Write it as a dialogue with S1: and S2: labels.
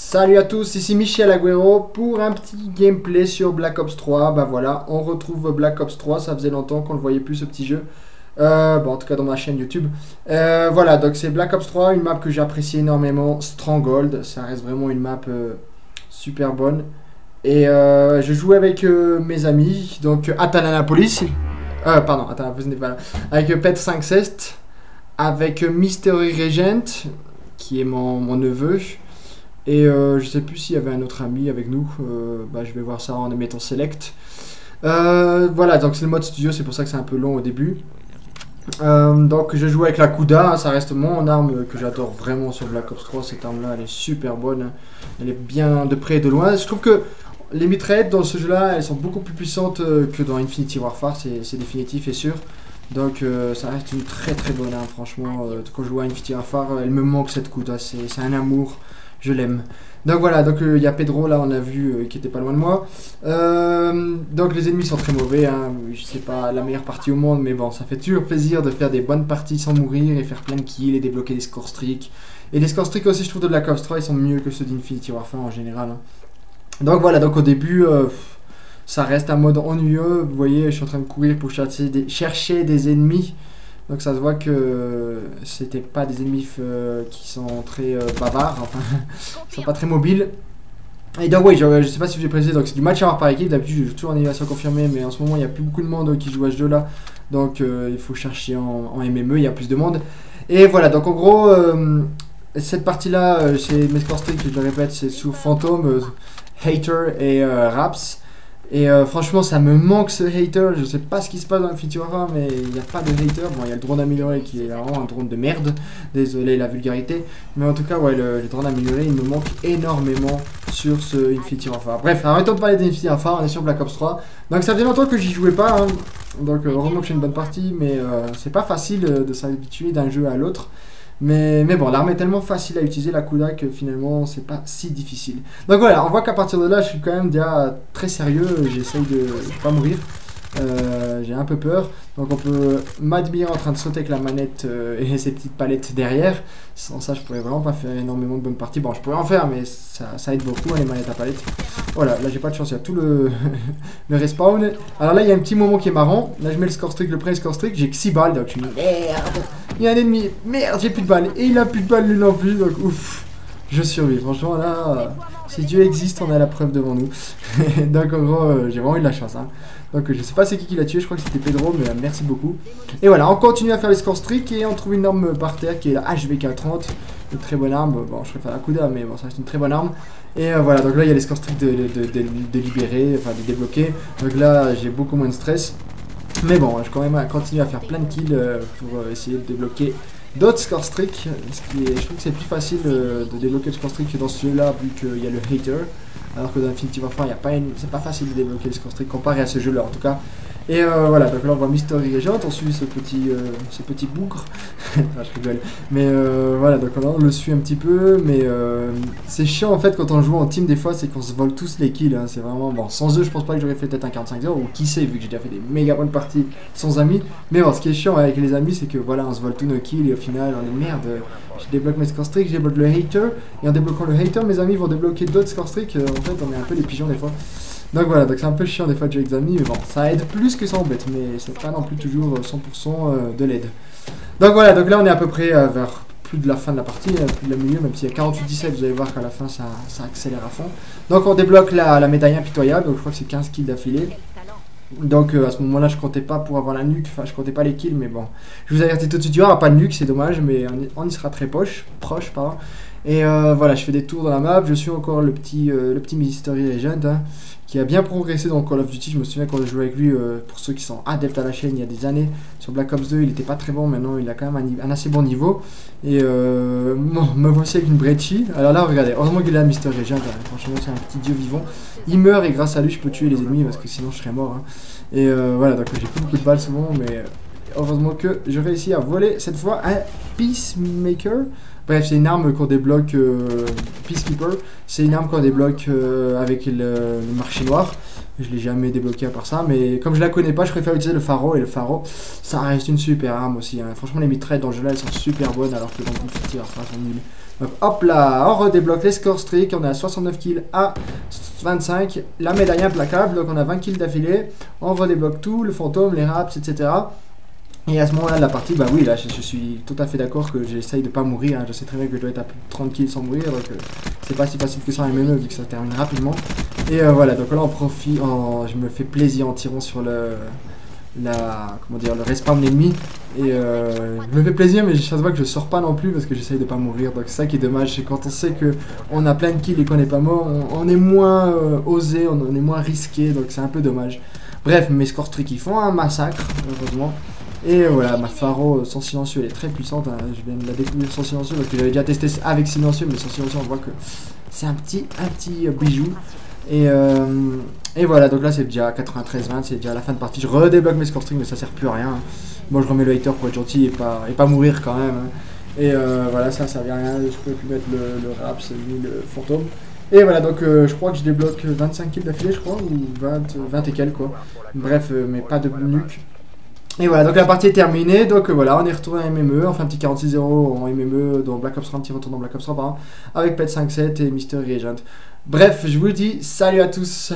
S1: Salut à tous, ici Michel Agüero pour un petit gameplay sur Black Ops 3. Bah voilà, on retrouve Black Ops 3, ça faisait longtemps qu'on ne voyait plus ce petit jeu. Bon, en tout cas dans ma chaîne YouTube. Voilà, donc c'est Black Ops 3, une map que j'apprécie énormément, Stronghold. Ça reste vraiment une map super bonne. Et je joue avec mes amis, donc Atalanapolis. Pardon, Atalanapolis n'est pas là. Avec Pet5Cest, avec Mystery Regent, qui est mon neveu. Et je sais plus s'il y avait un autre ami avec nous, bah, je vais voir ça en mettant select. Voilà, donc c'est le mode studio, c'est pour ça que c'est un peu long au début. Donc je joue avec la Kuda, hein, ça reste mon arme que j'adore vraiment sur Black Ops 3, cette arme là elle est super bonne, hein. Elle est bien de près et de loin. Je trouve que les mitraillettes dans ce jeu là, elles sont beaucoup plus puissantes que dans Infinity Warfare, c'est définitif et sûr. Donc ça reste une très bonne arme franchement, quand je joue à Infinity Warfare, elle me manque cette Kuda, c'est un amour. Je l'aime. Donc voilà, donc il y a Pedro là, on a vu, qui était pas loin de moi. Donc les ennemis sont très mauvais, hein. C'est pas la meilleure partie au monde, mais bon, ça fait toujours plaisir de faire des bonnes parties sans mourir et faire plein de kills et débloquer des score streaks. Et les score streaks aussi, je trouve de Black Ops 3, ils sont mieux que ceux d'Infinity Warfare en général, hein. Donc voilà, donc au début, ça reste un mode ennuyeux. Vous voyez, je suis en train de courir pour chercher des ennemis. Donc ça se voit que c'était pas des ennemis qui sont très bavards, enfin, ils sont pas très mobiles. Et donc oui, je sais pas si je vous ai précisé, donc c'est du match à voir par équipe, d'habitude je joue toujours en élimination confirmée, mais en ce moment il n'y a plus beaucoup de monde qui joue à ce jeu là, donc il faut chercher en MME, il y a plus de monde. Et voilà, donc en gros, cette partie là, c'est mes score streaks, je le répète, c'est sous Phantom, Hater et Raps. Et franchement ça me manque ce hater, je sais pas ce qui se passe dans Infinity Warfare mais il n'y a pas de hater. Bon, il y a le drone amélioré qui est vraiment un drone de merde, désolé la vulgarité, mais en tout cas ouais, le drone amélioré il me manque énormément sur ce Infinity Warfare. Bref, arrêtons de parler d'Infinity Warfare, on est sur Black Ops 3, donc ça faisait longtemps que j'y jouais pas, hein. Donc heureusement que j'ai une bonne partie, mais c'est pas facile de s'habituer d'un jeu à l'autre. Mais bon, l'arme est tellement facile à utiliser, la Kuda, que finalement c'est pas si difficile. Donc voilà, on voit qu'à partir de là, je suis quand même déjà très sérieux, j'essaye de pas mourir. J'ai un peu peur, donc on peut m'admirer en train de sauter avec la manette et ses petites palettes derrière. Sans ça je pourrais vraiment pas faire énormément de bonnes parties. Bon, je pourrais en faire, mais ça aide beaucoup, hein, les manettes à palettes. Voilà, là j'ai pas de chance, il y a tout le respawn. Alors là il y a un petit moment qui est marrant. Là je mets le score streak, le premier score streak, j'ai que 6 balles, donc je me dis merde, il y a un ennemi, merde j'ai plus de balles, et il a plus de balles lui non plus, donc ouf, je survis. Franchement là, si Dieu existe, on a la preuve devant nous. Donc en gros, j'ai vraiment eu de la chance, hein. Donc je sais pas c'est qui l'a tué, je crois que c'était Pedro, mais merci beaucoup. Et voilà, on continue à faire les score streaks et on trouve une arme par terre qui est la HVK30, une très bonne arme. Bon, je préfère la Kuda, mais bon, ça reste une très bonne arme. Et voilà, donc là il y a les score streaks de libérer, enfin de débloquer. Donc là j'ai beaucoup moins de stress. Mais bon, je vais quand même continuer à faire plein de kills pour essayer de débloquer d'autres score streaks. Je trouve que c'est plus facile de débloquer le score streak que dans ce jeu là, vu qu'il y a le hater. Alors que dans Infinity Warfare, c'est pas facile de débloquer le score streak comparé à ce jeu là en tout cas. Et voilà, donc là on voit Mystery Regent, on suit ce petit bougre. Enfin, je rigole. Mais voilà, donc on le suit un petit peu, mais c'est chiant en fait quand on joue en team des fois, c'est qu'on se vole tous les kills, hein. C'est vraiment, bon, sans eux je pense pas que j'aurais fait peut-être un 45-0, ou qui sait, vu que j'ai déjà fait des méga bonnes parties sans amis. Mais bon, ce qui est chiant avec les amis, c'est que voilà, on se vole tous nos kills et au final on est merde. Je débloque mes score streaks, je débloque le hater, et en débloquant le hater, mes amis vont débloquer d'autres score streaks. En fait, on est un peu les pigeons des fois. Donc voilà, donc c'est un peu chiant des fois de jouer avec des amis, mais bon, ça aide plus que ça embête, mais c'est pas non plus toujours 100% de l'aide. Donc voilà, donc là on est à peu près vers plus de la fin de la partie, plus de la milieu, même s'il y a 48-17, vous allez voir qu'à la fin ça accélère à fond. Donc on débloque la médaille impitoyable, donc je crois que c'est 15 kills d'affilée. Donc à ce moment là je comptais pas pour avoir la nuque, enfin je comptais pas les kills, mais bon, je vous avertis tout de suite, il n'y aura pas de nuque, c'est dommage, mais on y sera très proche, pardon. Et voilà, je fais des tours dans la map, je suis encore le petit Mystery Regent, hein, qui a bien progressé dans Call of Duty. Je me souviens quand je jouais avec lui, pour ceux qui sont adeptes à la chaîne il y a des années, sur Black Ops 2 il était pas très bon, maintenant il a quand même un assez bon niveau. Et bon, me voici avec une Brecci. Alors là regardez, heureusement qu'il a Mystery Regent, hein. Franchement c'est un petit dieu vivant. Il meurt et grâce à lui je peux tuer les ennemis parce que sinon je serais mort, hein. Et voilà, donc j'ai plus beaucoup de balles souvent, mais heureusement que je réussis à voler cette fois un Peacemaker. Bref, c'est une arme qu'on débloque, Peacekeeper, c'est une arme qu'on débloque avec le marché noir. Je l'ai jamais débloqué à part ça, mais comme je la connais pas, je préfère utiliser le pharo, et le pharo, ça reste une super arme aussi. Hein. Franchement, les mitraillettes dans ce jeu-là, elles sont super bonnes, alors que dans le tir, enfin, elles sont nulles. Donc hop là, on redébloque les score streak, on est à 69 kills à 25, la médaille implacable, donc on a 20 kills d'affilée, on redébloque tout, le fantôme, les raps, etc. Et à ce moment-là de la partie, bah oui, là je suis tout à fait d'accord que j'essaye de pas mourir, hein. Je sais très bien que je dois être à plus de 30 kills sans mourir, donc c'est pas si facile que ça en MME vu que ça termine rapidement. Et voilà, donc là on profite, je me fais plaisir en tirant sur comment dire, le respawn ennemi. Et je me fais plaisir, mais ça se voit que je sors pas non plus parce que j'essaye de pas mourir. Donc c'est ça qui est dommage, c'est quand on sait que on a plein de kills et qu'on n'est pas mort, on est moins osé, on est moins risqué, donc c'est un peu dommage. Bref, mes score streaks ils font un massacre, heureusement. Et voilà, ma pharo sans silencieux elle est très puissante, hein. Je viens de la découvrir sans silencieux parce que j'avais déjà testé avec silencieux, mais sans silencieux on voit que c'est un petit bijou. Et voilà, donc là c'est déjà 93-20, c'est déjà la fin de partie. Je redébloque mes score strings, mais ça sert plus à rien. Bon, je remets le hater pour être gentil et pas mourir quand même. Hein. Et voilà, ça sert à rien. Je peux plus mettre le raps ni le fantôme. Et voilà, donc je crois que je débloque 25 kills d'affilée, je crois, ou 20 et quelques quoi. Bref, mais pas de nuque. Et voilà, donc la partie est terminée, donc voilà, on est retourné à MME, on fait un petit 46-0 en MME dans Black Ops 3, un petit retour dans Black Ops 3 par an, avec Pet 5-7 et Mystery Agent. Bref, je vous dis salut à tous.